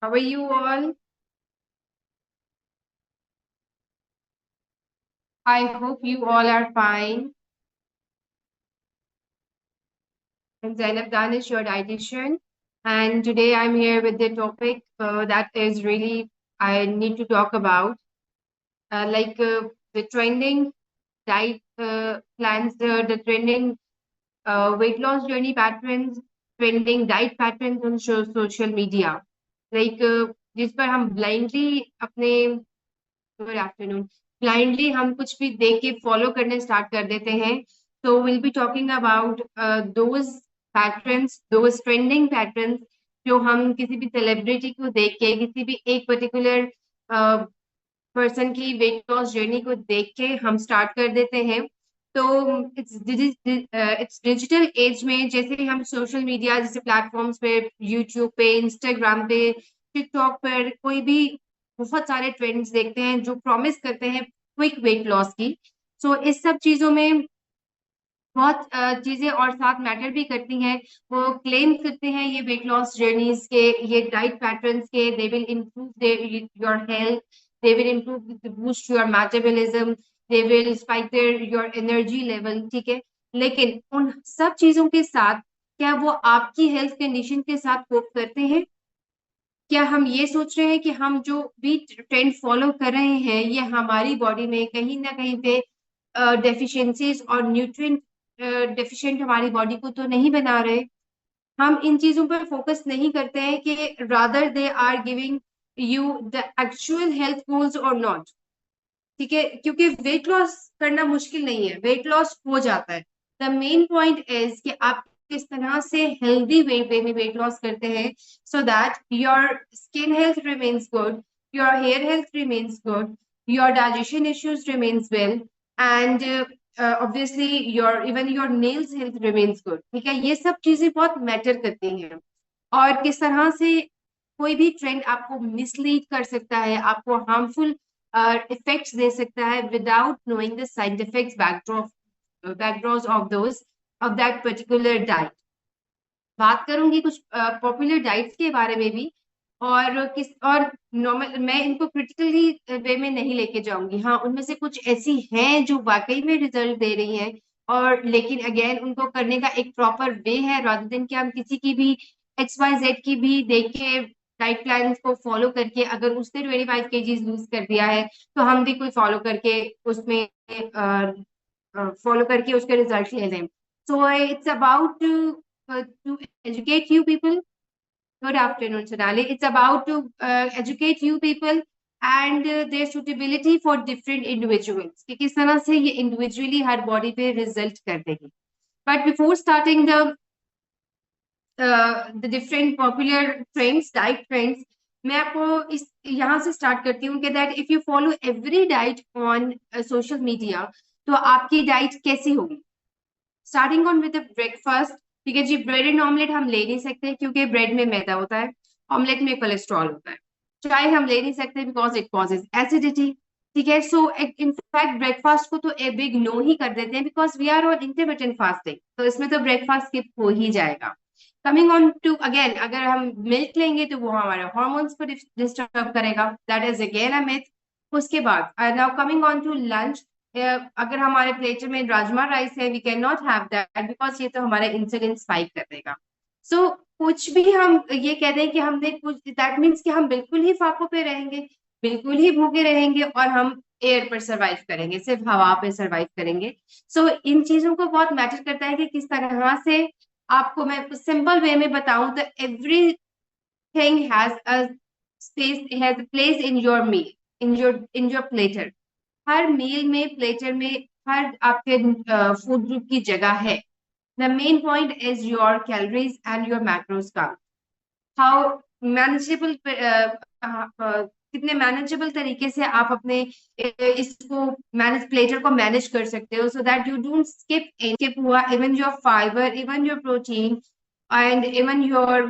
How are you all? I hope you all are fine. I'm Zainab Danish, your dietitian, and today I'm here with the topic that is really I need to talk about, the trending diet plans, the trending weight loss journey patterns, trending diet patterns on social media, जिस पर हम blindly अपने good afternoon blindly हम कुछ भी देख के follow करने स्टार्ट कर देते हैं तो will be talking about those patterns those trending patterns जो हम किसी भी सेलिब्रिटी को देख के किसी भी एक पर्टिकुलर पर्सन की वेट लॉस जर्नी को देख के हम स्टार्ट कर देते हैं तो इट्स डिजिटल एज में जैसे हम सोशल मीडिया जैसे प्लेटफॉर्म्स पे यूट्यूब पे इंस्टाग्राम पे टिकटॉक पर कोई भी बहुत सारे ट्रेंड्स देखते हैं जो प्रॉमिस करते हैं क्विक वेट लॉस की सो इस सब चीजों में बहुत चीजें और साथ मैटर भी करती हैं वो क्लेम करते हैं ये वेट लॉस जर्नीज के ये डाइट पैटर्न्स के they will improve your health they will improve boost your metabolism they will spike your energy level ठीक है लेकिन उन सब चीजों के साथ क्या वो आपकी हेल्थ कंडीशन के साथ कोप करते हैं क्या हम ये सोच रहे हैं कि हम जो भी ट्रेंड फॉलो कर रहे हैं ये हमारी बॉडी में कहीं ना कहीं पे डेफिशिएंसीज और न्यूट्रिएंट डेफिशिएंट हमारी बॉडी को तो नहीं बना रहे हम इन चीजों पर फोकस नहीं करते हैं कि rather they are giving you the actual health goals और नॉट ठीक है क्योंकि वेट लॉस करना मुश्किल नहीं है वेट लॉस हो जाता है द मेन पॉइंट इज कि आप किस तरह से हेल्दी वे में वेट लॉस करते हैं so that your skin health remains good your hair health remains good your digestion issues remains well and obviously your nails health remains good ठीक है ये सब चीजें बहुत मैटर करती हैं और किस तरह से कोई भी ट्रेंड आपको मिसलीड कर सकता है आपको हार्मफुल इफेक्ट्स दे सकता है without knowing the side effects backdrop of those of that particular diet बात करूंगी कुछ पॉपुलर डाइट्स के बारे में भी और नॉर्मल मैं इनको क्रिटिकली वे में नहीं लेके जाऊंगी हाँ उनमें से कुछ ऐसी हैं जो वाकई में रिजल्ट दे रही हैं और लेकिन अगेन उनको करने का एक प्रॉपर वे है रादर देन कि हम किसी की भी XYZ की भी देख के डाइट प्लान को फॉलो करके अगर उसने 25 kg लूज कर दिया है तो हम भी कोई फॉलो करके उसमें फॉलो करके उसके रिजल्ट ले लें so it's about to educate you people Good afternoon, Sonali. It's about to educate you people and their suitability for different individuals. कि किस तरह से ये individually हर body पे result कर देगी. But before starting the different popular trends, diet trends, मैं आपको इस यहाँ से start करती हूँ कि that if you follow every diet on social media, तो आपकी diet कैसी होगी? Starting on with the breakfast. ठीक है जी ब्रेड एंड ऑमलेट हम ले नहीं सकते क्योंकि ब्रेड में मैदा होता है ऑमलेट में कोलेस्ट्रॉल होता है चाय हम ले नहीं सकते बिकॉज इट कॉजेज एसिडिटी ठीक है सो इनफैक्ट ब्रेकफास्ट को तो ए बिग नो ही कर देते हैं because we are on intermittent fasting तो इसमें तो ब्रेकफास्ट स्किप हो ही जाएगा कमिंग ऑन टू अगेन अगर हम मिल्क लेंगे तो वो हमारे हॉर्मोन्स को डिस्टर्ब करेगा that is again a myth उसके बाद now coming on to lunch अगर हमारे प्लेटर में राजमा राइस है we can not have that because ये तो हमारा इंसुलिन स्पाइक कर देगा सो कुछ भी हम ये कह दें कि हमने कुछ दैट मीन्स कि हम बिल्कुल ही फाकों पे रहेंगे बिल्कुल ही भूखे रहेंगे और हम एयर पर सरवाइव करेंगे सिर्फ हवा पे सरवाइव करेंगे सो इन चीजों को बहुत मैटर करता है कि किस तरह से आपको मैं सिंपल वे में बताऊं तो everything has a space has place in your meal in your platter हर मील में प्लेटर में हर आपके फूड ग्रुप की जगह है the main point is your calories and your macros count how manageable कितने मैनेजेबल तरीके से आप अपने इसको मैनेज प्लेटर को मैनेज कर सकते हो so that you don't skip हुआ even your fibre even your protein and even your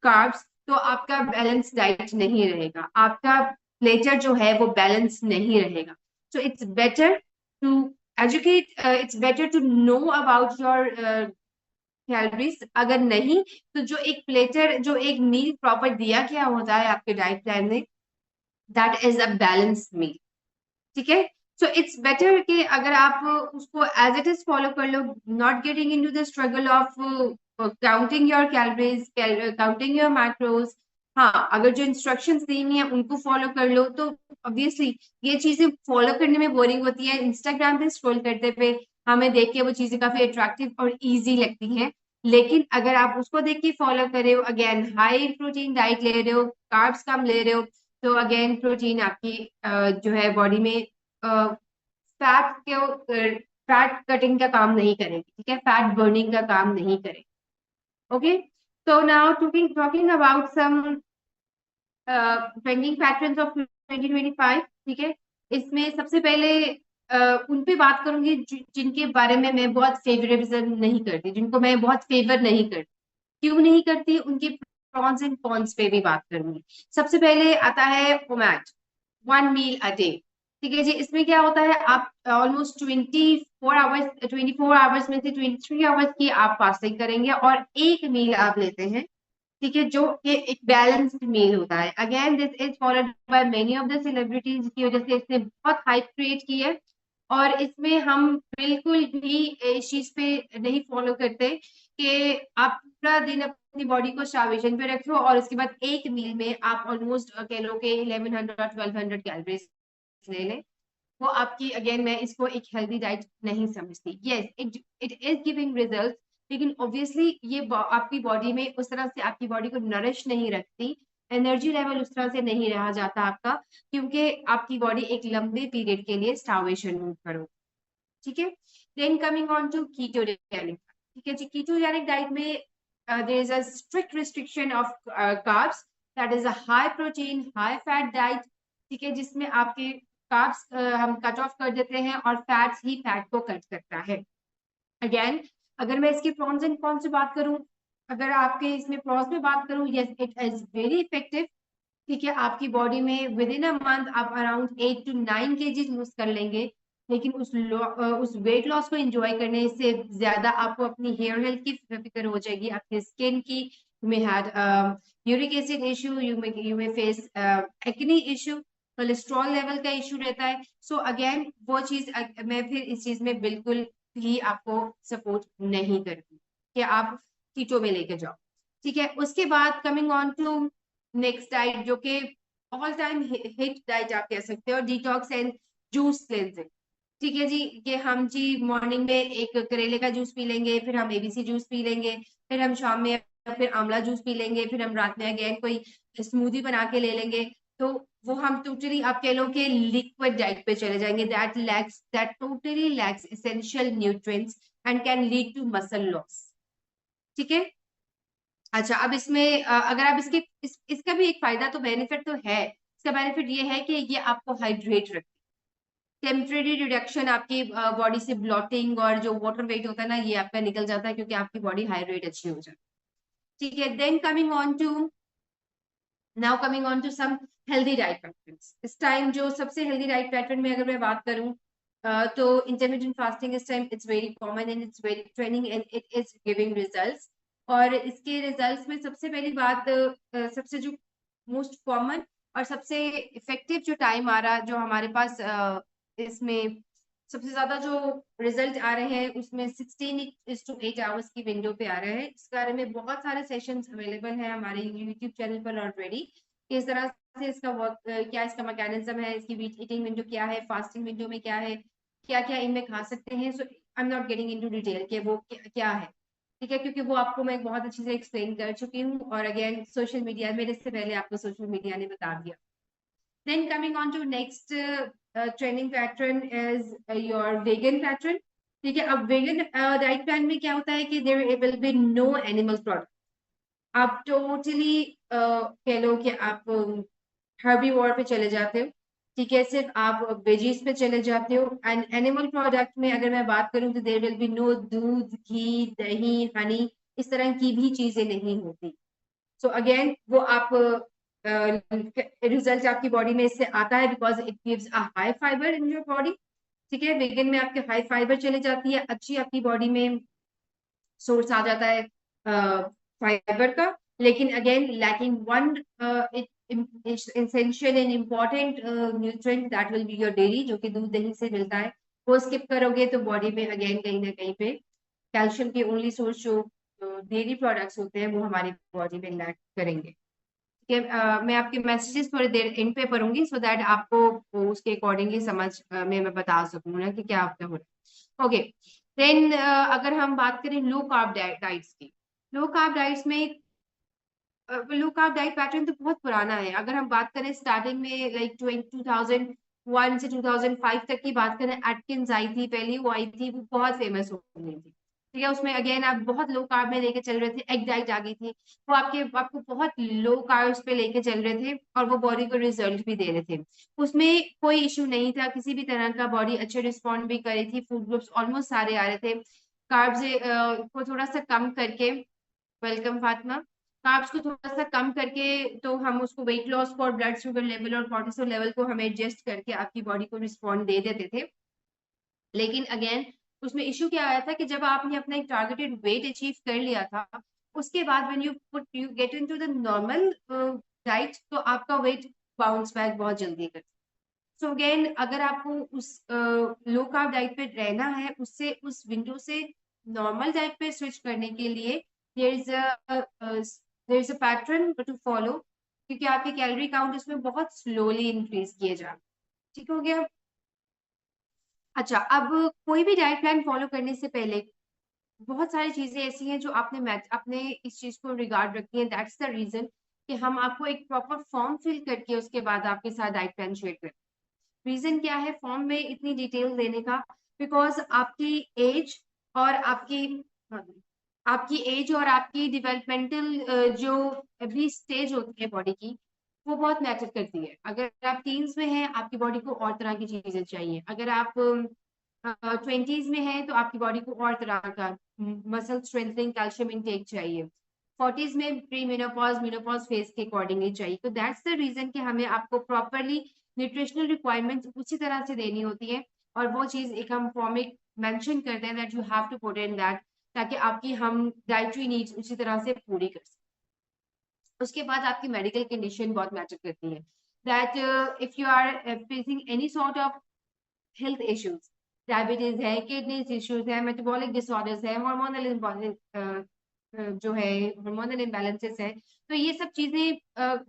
carbs तो आपका बैलेंस डाइट नहीं रहेगा आपका प्लेटर जो है वो बैलेंस नहीं रहेगा so it's better to educate it's better to know about your calories, अगर नहीं तो जो एक प्लेटर, जो एक मील प्रॉपर दिया गया होता है आपके डाइट प्लान में, that is a balance meal. ठीक है, सो इट्स बेटर कि अगर आप उसको एज इट इज फॉलो कर लो, not getting into the struggle of counting your calories, counting your macros. हाँ, अगर जो इंस्ट्रक्शंस दी हुई है उनको फॉलो कर लो तो ऑब्वियसली ये चीजें फॉलो करने में बोरिंग होती है। इंस्टाग्राम पे स्क्रॉल करते हुए हमें देख के वो चीजें काफी अट्रैक्टिव और इजी लगती हैं, लेकिन अगर आप उसको देख के फॉलो कर रहे हो, अगेन हाई प्रोटीन डाइट ले रहे हो, कार्ब्स कम ले रहे हो, तो अगेन प्रोटीन आपकी जो है बॉडी में फैट के फैट कटिंग का काम नहीं करेगी। ठीक है, फैट बर्निंग का काम नहीं करेगी। Okay, so now talking about some trending patterns of 2025। ठीक है, इसमें सबसे पहले उन पे बात करूंगी जिनके बारे में मैं बहुत फेवरेटिज्म नहीं करती, जिनको मैं बहुत फेवर नहीं करती। क्यों नहीं करती, उनके प्रॉन्स एंड कॉन्स पे भी बात करूंगी। सबसे पहले आता है ओमैट, 1 मील अ डे। ठीक है जी, इसमें क्या होता है, आप ऑलमोस्ट 24 आवर्स में से 23 आवर्स की आप फास्टिंग करेंगे और 1 मील आप लेते हैं। ठीक है, जो कि एक बैलेंस्ड मील होता है। Again this is followed by many of the celebrities की वजह से इसने बहुत हाइप क्रिएट की है, और इसमें हम बिल्कुल भी इस चीज पे नहीं फॉलो करते कि आप पूरा दिन अपनी बॉडी को स्टार्वेशन पे रखो और उसके बाद 1 मील में आप ऑलमोस्ट कह लो कि 1100 1200 कैलोरीज ले लें। वो आपकी, अगेन मैं इसको एक हेल्दी डाइट नहीं समझती। Yes, it is giving result, लेकिन ऑब्वियसली ये आपकी बॉडी में उस तरह से आपकी बॉडी को नरिश नहीं रखती, एनर्जी लेवल उस तरह से नहीं रहा जाता आपका, क्योंकि आपकी बॉडी एक लंबे पीरियड के लिए स्टार्वेशन मूव करो। ठीक है, then coming on to ketogenic. ठीक है जी, कीटोजेनिक डाइट में there is a strict restriction of carbs, that is a high protein high fat diet. ठीक है, जिसमें आपके कार्ब्स हम कट ऑफ कर देते हैं और फैट्स ही फैट को कट करता है। अगेन, अगर मैं इसके प्रॉन्स एंड कॉन्स से बात करूं, अगर आपके इसमें प्रॉन्स में बात करूं, yes it is very effective. ठीक है, आपकी बॉडी में विद इन अ मंथ आप अराउंड 8 to 9 kg लूज कर लेंगे, लेकिन उस वेट लॉस को एंजॉय करने से ज्यादा आपको अपनी हेयर हेल्थ की फिक्र हो जाएगी, आपकी स्किन की। You may had uric acid issue, you may face acne issue, cholesterol level का इशू रहता है। सो अगेन वो चीज मैं फिर इस चीज में बिल्कुल भी आपको सपोर्ट नहीं करती कि आप कीटो में लेके जाओ। ठीक है, उसके बाद coming on to next diet, जो कि ऑल टाइम हिट डाइट आप कह सकते हो, डिटॉक्स एंड जूस क्लेंजिंग। ठीक है जी, कि हम जी मॉर्निंग में एक करेले का जूस पी लेंगे, फिर हम एबीसी जूस पी लेंगे, फिर हम शाम में फिर आंवला जूस पी लेंगे, फिर हम रात में अगेन कोई स्मूदी बना के ले लेंगे। तो वो हम टोटली आप कह लो कि लिक्विड डाइट पे चले जाएंगे, that totally lacks essential nutrients and can lead to muscle loss. ठीक है, अच्छा, अब इसमें अगर आप इसका भी एक फायदा तो बेनिफिट तो है। इसका बेनिफिट ये है कि ये आपको हाइड्रेट रखती है, टेम्परेरी रिडक्शन आपकी बॉडी से ब्लॉटिंग और जो वाटर वेट होता है ना, ये आपका निकल जाता है क्योंकि आपकी बॉडी हाइड्रेट अच्छी हो जाती है। ठीक है, then coming on to some healthy diet patterns. इस टाइम जो सबसे हेल्दी डाइट पैटर्न में अगर मैं बात करूं, तो इंटरमीडिएट फास्टिंग इस time it's very common and it's very trending and it is giving results. और इसके रिजल्ट्स में सबसे पहली बात, सबसे जो मोस्ट कॉमन और सबसे इफेक्टिव जो टाइम आ रहा, जो हमारे पास इसमें सबसे ज्यादा जो रिजल्ट आ रहे हैं, उसमें 16 to 8 आवर्स की विंडो पे आ रहे हैं। इस बारे में बहुत सारे सेशंस अवेलेबल हैं हमारे यूट्यूब चैनल पर ऑलरेडी, किस तरह से इसका वर्क, क्या इसका मैकेनिज्म है, इसकी ईटिंग विंडो क्या है, फास्टिंग विंडो में क्या है, क्या क्या इनमें खा सकते हैं। So I am not getting into detail कि वो क्या है। ठीक है, क्योंकि वो आपको मैं बहुत अच्छे से एक्सप्लेन कर चुकी हूँ, और अगेन सोशल मीडिया, मेरे से पहले आपको सोशल मीडिया ने बता दिया। Then coming on to next training pattern is your vegan pattern. ठीक है, अब वेगन डाइट प्लान में क्या होता है कि there will be no animal product. आप टोटली कह लो कि आप हर्बीवोर पे चले जाते हो। ठीक है, सिर्फ आप वेजीज पे चले जाते हो। एंड एनिमल प्रोडक्ट में अगर मैं बात करूं तो देयर विल बी नो दूध, घी, दही, हनी, इस तरह की भी चीजें नहीं होती। सो अगेन वो आप रिजल्ट आपकी बॉडी में इससे आता है, because it gives a high fibre in your body. ठीक है, वेगन में आपके हाई फाइबर चले जाती है, अच्छी आपकी बॉडी में सोर्स आ जाता है फाइबर का, लेकिन again lacking one essential and important nutrient that will be your dairy, जो कि दूध दही से मिलता है, वो स्किप करोगे तो बॉडी में अगेन कहीं ना कहीं पे कैल्शियम के ओनली सोर्स जो डेयरी प्रोडक्ट्स होते हैं वो हमारी बॉडी में लैक करेंगे। मैं आपके मैसेजेस थोड़ी देर इन पे पढ़ूंगी सो दैट आपको उसके अकॉर्डिंगली समझ में मैं बता सकूँ ना कि क्या आपका हो रहा है। ओके, देन अगर हम बात करें लो कार्ब डाइट्स की, लो कार्ब डाइट्स में लो कार्ब डाइट पैटर्न तो बहुत पुराना है। अगर हम बात करें स्टार्टिंग में लाइक 2001 से 2005 तक की बात करें, एटकिंस आई थी पहली, वो आई थी, वो बहुत फेमस हो गई थी। ठीक है, उसमें अगेन आप बहुत लो कार्ब में लेके चल रहे थे, एग डाइट आ गई थी, वो आपको बहुत लो कार्ब्स पे लेके चल रहे थे और वो बॉडी को रिजल्ट भी दे रहे थे। उसमें कोई इश्यू नहीं था किसी भी तरह का, बॉडी अच्छे रिस्पॉन्ड भी कर रही थी, फूड ग्रुप्स ऑलमोस्ट सारे आ रहे थे। कार्ब्स को थोड़ा सा कम करके, वेलकम फातिमा, कार्ब्स को थोड़ा सा कम करके तो हम उसको वेट लॉस को और ब्लड शुगर लेवल और कोर्टिसोल लेवल को हमें एडजस्ट करके आपकी बॉडी को रिस्पॉन्ड दे देते थे। लेकिन अगेन उसमें इश्यू क्या आया था कि जब आपने अपना एक टारगेटेड वेट अचीव कर लिया था, उसके बाद when you get into the normal diet, तो आपका वेट बाउंस बैक बहुत जल्दी करता है। सो अगेन अगर आपको उस लो कार्ब डाइट पे रहना है, उससे उस विंडो से नॉर्मल डाइट पे स्विच करने के लिए there is a pattern to follow, क्योंकि आपकी कैलोरी काउंट उसमें बहुत स्लोली इंक्रीज किए जा। ठीक हो गया। अच्छा, अब कोई भी डाइट प्लान फॉलो करने से पहले बहुत सारी चीजें ऐसी हैं जो आपने इस चीज को रिगार्ड रखी है। दैट्स द रीजन कि हम आपको एक प्रॉपर फॉर्म फिल करके उसके बाद आपके साथ डाइट प्लान शेयर करें। रीजन क्या है फॉर्म में इतनी डिटेल देने का? बिकॉज आपकी एज और आपकी एज और आपकी डेवलपमेंटल जो अभी स्टेज होती है बॉडी की, वो बहुत मैटर करती है। अगर आप टीन्स में हैं, आपकी बॉडी को और तरह की चीजें चाहिए। अगर आप 20s में हैं, तो आपकी बॉडी को और तरह का मसल स्ट्रेंथनिंग, कैल्शियम इनटेक चाहिए। 40s में प्री मेनोपॉज, मेनोपॉज फेज के अकॉर्डिंगली चाहिए। तो दैट्स द रीजन कि हमें आपको प्रॉपरली न्यूट्रिशनल रिक्वायरमेंट्स उसी तरह से देनी होती है, और वो चीज एक हम फॉर्म में मेंशन करते हैं that you have to put in that, ताकि आपकी हम डाइटरी नीड्स उसी तरह से पूरी कर सकें। उसके बाद आपकी मेडिकल कंडीशन बहुत मैटर करती है, that if you are facing any sort of health issues, diabetes है, किडनीज इश्यूज है, मेटाबॉलिक डिसऑर्डर्स है, हार्मोनल जो है हार्मोनल इम्बैलेंसेस है, तो ये सब चीजें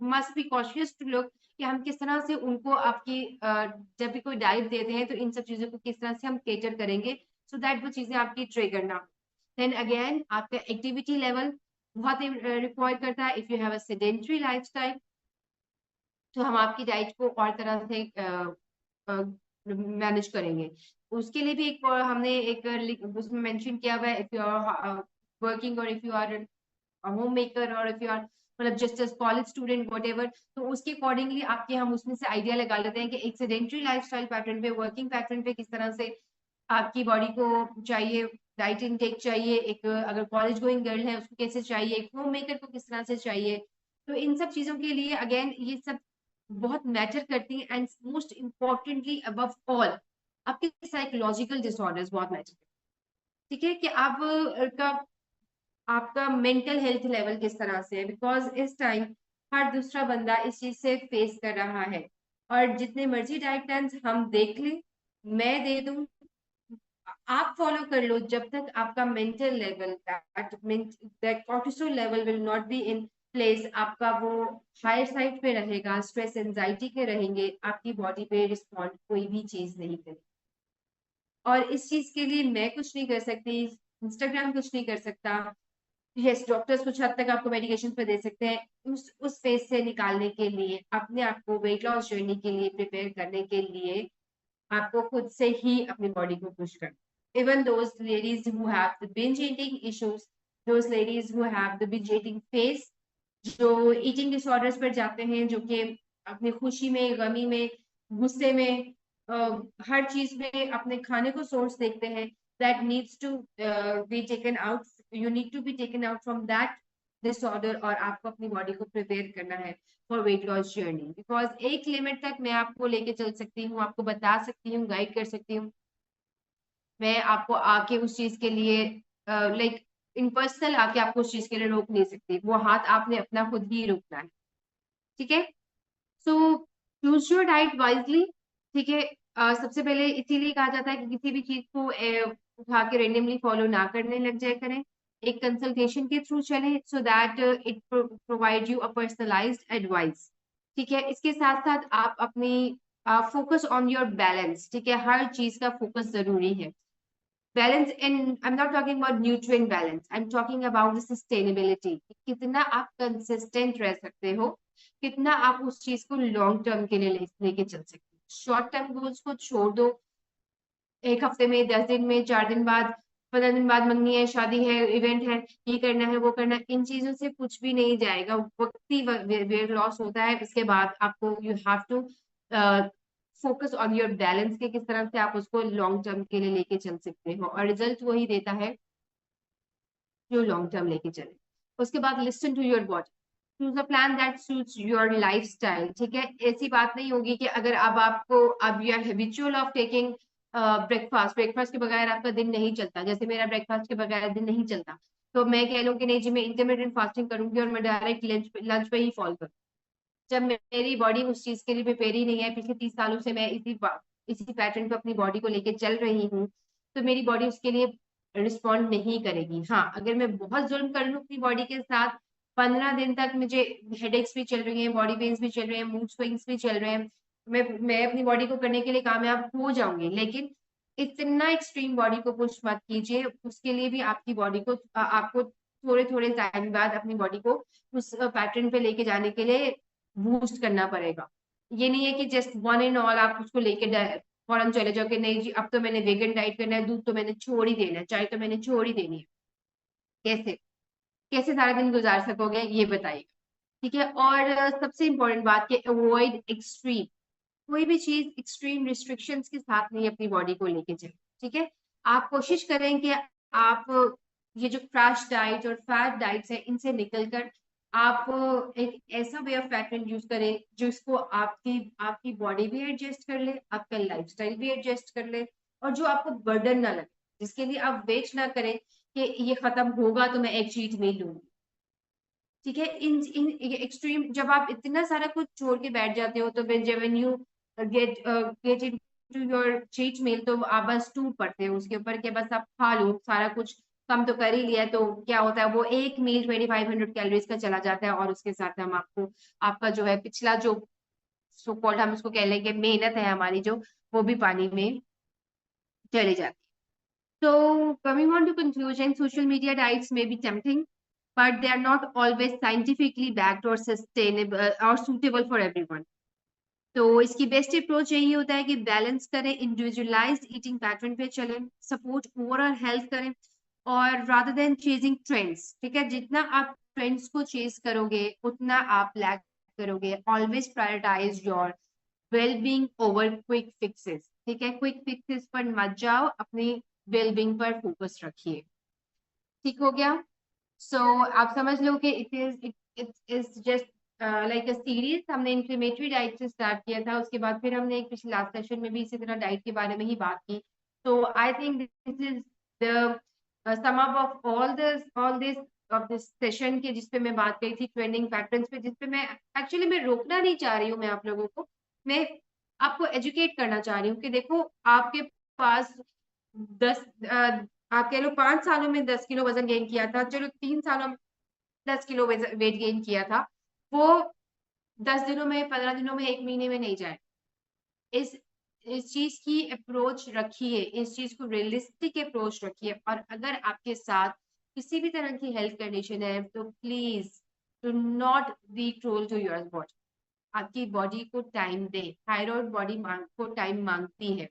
must be cautious to look कि हम किस तरह से उनको आपकी जब भी कोई डाइट देते हैं तो इन सब चीजों को किस तरह से हम केटर करेंगे सो दैट वो चीजें आपकी ट्रिगर ना हो। देन अगेन आपका एक्टिविटी लेवल बहुत रिक्वायर करता है। If you have a sedentary lifestyle, तो हम आपकी डाइट को और तरह से मैनेज करेंगे। उसके लिए भी एक हमने एक उसमें मेंशन किया हुआ है, इफ यू आर वर्किंग और if you are home maker और इफ यू आर मतलब just as college student whatever, तो उसके अकॉर्डिंगली आपके हम उसमें से आइडिया लगा लेते हैं कि एक सेडेंटरी लाइफस्टाइल पैटर्न पे, वर्किंग पैटर्न पे किस तरह से आपकी बॉडी को चाहिए, डाइट इनटेक चाहिए, एक अगर कॉलेज गोइंग गर्ल है उसको कैसे चाहिए, एक होम मेकर को किस तरह से चाहिए। तो इन सब चीजों के लिए अगेन ये सब बहुत मैटर करती है। And most importantly above all आपके साइकोलॉजिकल डिसऑर्डर्स बहुत मैटर करते हैं। ठीक है, कि आप का आपका मेंटल हेल्थ लेवल किस तरह से है, बिकॉज इस टाइम हर दूसरा बंदा इस चीज से फेस कर रहा है। और जितने मर्जी डाइट प्लान हम देख लें, मैं दे दूं, आप फॉलो कर लो, जब तक आपका mental level that cortisol level will not be in place, आपका वो हायर साइड पे रहेगा, स्ट्रेस एंजाइटी के रहेंगे, आपकी बॉडी पे रिस्पॉन्ड कोई भी चीज नहीं करेगी। और इस चीज के लिए मैं कुछ नहीं कर सकती, इंस्टाग्राम कुछ नहीं कर सकता। यस, डॉक्टर्स कुछ हद तक आपको मेडिकेशन पे दे सकते हैं। उस फेज से निकालने के लिए, अपने आप को वेट लॉस जर्नी के लिए प्रिपेयर करने के लिए, आपको खुद से ही अपनी बॉडी को पुश करना। Even those ladies who have the binge eating issues, those ladies who have the binge eating phase, जो ईटिंग डिसऑर्डर्स पर जाते हैं, जो कि अपनी खुशी में, गमी में, गुस्से में, हर चीज में अपने खाने को सोर्स देखते हैं, that needs to be taken out, you need to be taken out from that disorder, और आपको अपनी बॉडी को प्रिपेयर करना है for weight loss journey. Because एक लिमिट तक मैं आपको लेके चल सकती हूँ, आपको बता सकती हूँ, गाइड कर सकती हूँ, मैं आपको आके उस चीज के लिए लाइक इम्पर्सनल आके आपको उस चीज के लिए रोक नहीं सकती, वो हाथ आपने अपना खुद ही रोकना है। ठीक है, so choose your diet wisely. ठीक है, सबसे पहले इसीलिए कहा जाता है कि किसी भी चीज को उठा के रेंडमली फॉलो ना करने लग जाए करें, एक कंसल्टेशन के थ्रू चले, so that it provide you a personalised advice. ठीक है, इसके साथ साथ आप अपनी फोकस ऑन योर बैलेंस। ठीक है, हर चीज का फोकस जरूरी है। Balance in, I am not talking about nutrient balance, I am talking about the sustainability. कितना आप कंसिस्टेंट रह सकते हो, कितना आप उस चीज को लॉन्ग टर्म के लिए लेके चल सकते हो। शॉर्ट टर्म गोल्स को छोड़ दो, एक हफ्ते में, 10 दिन में, 4 दिन बाद, 15 दिन बाद मंगनी है, शादी है, इवेंट है, ये करना है, वो करना है, इन चीजों से कुछ भी नहीं जाएगा। वक्ती वेट लॉस होता है, इसके बाद आपको you have to focus on your balance के किस तरह से आप उसको लॉन्ग टर्म के लिए लेके चल सकते हो, और रिजल्ट वही देता है जो लॉन्ग टर्म लेके चले। उसके बाद listen to your body, choose a plan that suits your life style. ठीक है, ऐसी बात नहीं होगी कि अगर अब आपको, अब you are habitual of taking breakfast, breakfast के बगैर आपका दिन नहीं चलता, जैसे मेरा ब्रेकफास्ट के बगैर दिन नहीं चलता, तो मैं कह लूँ कि नहीं जी मैं इंटरमीडिएट फास्टिंग करूंगी और मैं डायरेक्ट लंच लंच पे ही फॉलो करूँ, जब मेरी बॉडी उस चीज के लिए प्रिपेयर ही नहीं है। पिछले 30 सालों से मैं इसी पैटर्न पे अपनी बॉडी को लेके चल रही हूँ, तो मेरी बॉडी उसके लिए रिस्पॉन्ड नहीं करेगी। हाँ, अगर मैं बहुत जुल्म कर लूँ अपनी बॉडी के साथ, 15 दिन तक मुझे हेडेक्स भी चल रही हैं, बॉडी पेन्स भी चल रहे हैं, मूड स्विंग्स भी चल रहे हैं, मैं अपनी बॉडी को करने के लिए कामयाब हो जाऊंगी, लेकिन इतना एक्सट्रीम बॉडी को पुश मत कीजिए। उसके लिए भी आपकी बॉडी को आपको थोड़े थोड़े टाइम बाद अपनी बॉडी को उस पैटर्न पे लेके जाने के लिए बूस्ट करना पड़ेगा। ये नहीं है कि जस्ट वन एंड ऑल आप उसको लेके फौरन चले जाओ कि नहीं जी अब तो मैंने वेगन डाइट करना है, दूध तो मैंने छोड़ ही देना है, चाय तो मैंने छोड़ ही देनी है। कैसे, कैसे सारा दिन गुजार सकोगे, ये बताइए। ठीक है, और सबसे इंपॉर्टेंट बात कि अवॉइड एक्सट्रीम, कोई भी चीज एक्सट्रीम रिस्ट्रिक्शंस के साथ नहीं अपनी बॉडी को लेके चले। ठीक है, आप कोशिश करें कि आप ये जो क्रैश डाइट और फैट डाइट्स है इनसे निकलकर आप एक ऐसा वे ऑफ पैटर्न यूज करें जिसको आपकी आपकी बॉडी भी एडजस्ट कर ले, आपका लाइफस्टाइल भी एडजस्ट कर ले, और जो आपको बर्डन ना लगे, जिसके लिए आप वेट ना करें कि ये खत्म होगा तो मैं एक चीट मील लूंगी। ठीक है, इन इन एक्सट्रीम जब आप इतना सारा कुछ छोड़ के बैठ जाते हो, तो when you get into your cheat meal, तो आप बस टूट पड़ते हो उसके ऊपर कि बस आप खा लो, सारा कुछ कम तो कर ही लिया, तो क्या होता है वो एक मील 2500 कैलोरीज का चला जाता है, और उसके साथ हम आपको आपका जो है पिछला जो सो कॉल्ड हम उसको कह लेंगे मेहनत है हमारी, जो वो भी पानी में चली जाती है। So coming on to conclusion, social media diets may be tempting, but they are not always scientifically backed or sustainable or suitable for everyone. तो इसकी बेस्ट अप्रोच यही होता है कि बैलेंस करें, इंडिविजुअलाइज्ड ईटिंग पैटर्न पे चलें, सपोर्ट ओवरऑल हेल्थ करें, और रादर देन चेजिंग ट्रेंड्स। ठीक है, जितना आप ट्रेंड्स को चेज करोगे उतना आप लैग करोगे। Always prioritise your wellbeing over quick fixes. ठीक है, क्विक फिक्सेस पर मत जाओ, अपनी वेलबींग पर फोकस रखिए। ठीक हो गया, सो आप समझ लो कि it is just like a series. हमने इन्फ्लेमेटरी डाइट से स्टार्ट किया था, उसके बाद फिर हमने एक पिछले लास्ट सेशन में भी इसी तरह डाइट के बारे में ही बात की। तो I think this is the sum up of all this of this session के, जिसपे मैं बात करी थी ट्रेंडिंग पैटर्न्स पे, जिसपे मैं एक्चुअली मैं रोकना नहीं चाह रही हूँ, मैं आप लोगों को, मैं आपको एजुकेट करना चाह रही हूँ कि देखो आपके पास 10 आप कह लो 5 सालों में 10 किलो वजन गेन किया था, चलो 3 सालों में 10 किलो वेट गेन किया था, वो 10 दिनों में, 15 दिनों में, एक महीने में नहीं जाए। इस इस चीज की अप्रोच रखिए, इस चीज को रियलिस्टिक अप्रोच रखिए, और अगर आपके साथ किसी भी तरह की हेल्थ कंडीशन है तो please do not be cruel to your body. आपकी बॉडी को टाइम दे, थायराइड बॉडी को टाइम मांगती है,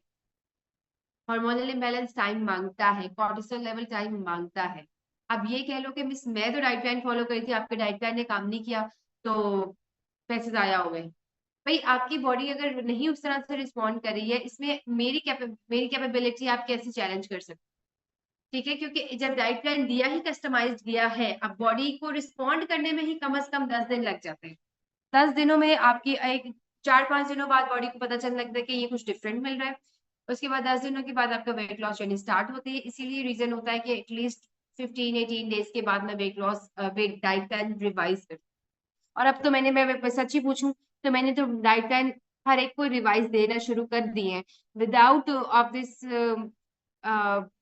हार्मोनल इम्बैलेंस टाइम मांगता है, कॉर्टिसोल लेवल टाइम मांगता है। अब ये कह लो कि मिस मैं तो डाइट प्लान फॉलो करी थी, आपके डाइट प्लान ने काम नहीं किया तो पैसे जाया हो गए। भाई आपकी बॉडी अगर नहीं उस तरह से रिस्पॉन्ड कर रही है, इसमें मेरी कैपेबिलिटी आप कैसे चैलेंज कर सकते? ठीक है, क्योंकि जब डाइट प्लान दिया ही कस्टमाइज्ड दिया है, अब बॉडी को रिस्पॉन्ड करने में ही कम से कम 10 दिन लग जाते हैं। 10 दिनों में आपकी एक 4-5 दिनों बाद बॉडी को पता चलने लगता है कि ये कुछ डिफरेंट मिल रहा है। उसके बाद 10 दिनों के बाद आपका वेट लॉस जर्नी स्टार्ट होती है। इसीलिए रीजन होता है कि एटलीस्ट 15-18 डेज के बाद मैं वेट डाइट प्लान रिवाइज कर। और अब तो मैं सच्ची पूछूं तो मैंने तो डाइट प्लान हर एक को रिवाइज देना शुरू कर दिए हैं, without of this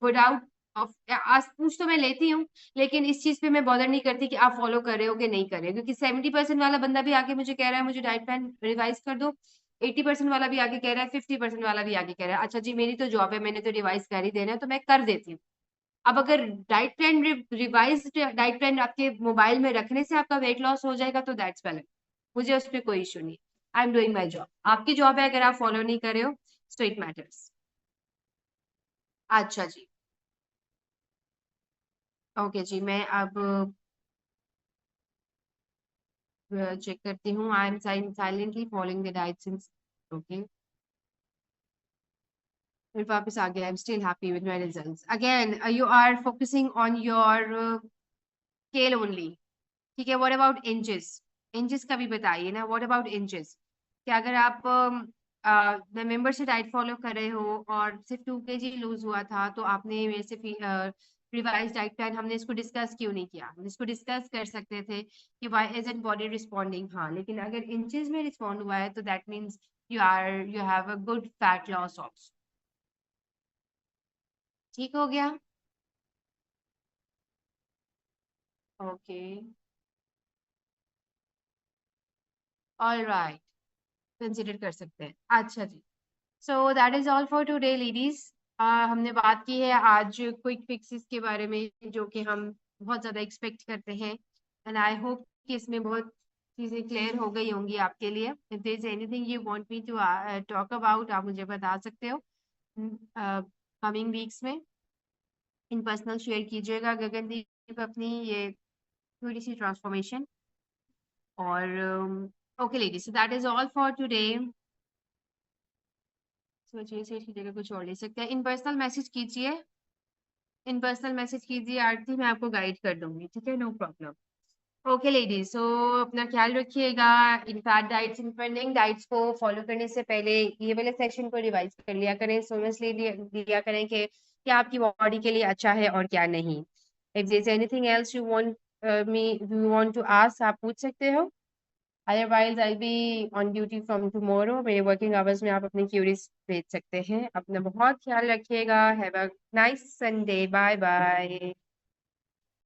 without of. आज पूछ तो मैं लेती हूँ, लेकिन इस चीज पे मैं बॉदर नहीं करती कि आप फॉलो कर रहे हो कि नहीं कर रहे हो, क्योंकि 70% वाला बंदा भी आके मुझे कह रहा है मुझे डाइट प्लान रिवाइज कर दो, 80% वाला भी आगे कह रहा है, 50% वाला भी आगे कह रहा है अच्छा जी मेरी तो जॉब है, मैंने तो रिवाइज कर ही देना है तो मैं कर देती हूँ। अब अगर diet plan revise diet plan आपके मोबाइल में रखने से आपका वेट लॉस हो जाएगा तो दैट्स वेल, मुझे उस पर कोई इशू नहीं। I am doing my job, आपकी जॉब है, अगर आप फॉलो नहीं कर रहे हो सो इट मैटर्स। अच्छा जी। ओके जी, मैं अब चेक करती हूँ। I am silently following the diet since. Okay, फिर वापस आ गया। I am still happy with my results again. You are focusing on your scale only, ठीक है। What about inches? इंचेस का भी बताइए ना, व्हाट अबाउट इंचेस? कि अगर आप नवंबर से डाइट फॉलो कर रहे हो और सिर्फ 2 kg लूज हुआ था तो आपने मेरे से रिवाइज डाइट प्लान, हमने इसको डिस्कस क्यों नहीं किया? हम इसको डिस्कस कर सकते थे कि व्हाई इजंट बॉडी रिस्पॉन्डिंग। हाँ, लेकिन अगर इंचेस में रिस्पॉन्ड हुआ है तो that means you have a good fat loss also. ठीक हो गया? ओके, ऑल राइट, कंसिडर कर सकते हैं। अच्छा जी, so that is all for today ladies. हमने बात की है आज क्विक फिक्सेस के बारे में जो कि हम बहुत ज़्यादा एक्सपेक्ट करते हैं, एंड आई होप कि इसमें बहुत चीज़ें क्लियर हो गई होंगी आपके लिए। If there is anything you want me to talk about, आप मुझे बता सकते हो कमिंग वीक्स में। इन पर्सनल शेयर कीजिएगा गगनदीप अपनी ये थोड़ी सी ट्रांसफॉर्मेशन। और okay ladies, so that is all for today. सोचिए से इसी जगह कुछ और ले सकते हैं। इन पर्सनल मैसेज कीजिए, इन पर्सनल मैसेज कीजिए आरती, मैं आपको गाइड कर दूंगी, ठीक है, नो प्रॉब्लम। ओके लेडीज, सो अपना ख्याल रखिएगा। इन फैट डाइट्स, इन ट्रेंडिंग डाइट्स को फॉलो करने से पहले ये वाले सेक्शन को रिवाइज कर लिया करें, समझ लिया करें कि क्या आपकी बॉडी के लिए अच्छा है और क्या नहीं। If there is anything else you want me you want to ask, आप पूछ सकते हो। Otherwise I be on duty from tomorrow, मेरे वर्किंग आवर्स में आप अपनी क्यूरीज भेज सकते हैं। अपना बहुत ख्याल रखिएगा। Have a nice Sunday, bye bye.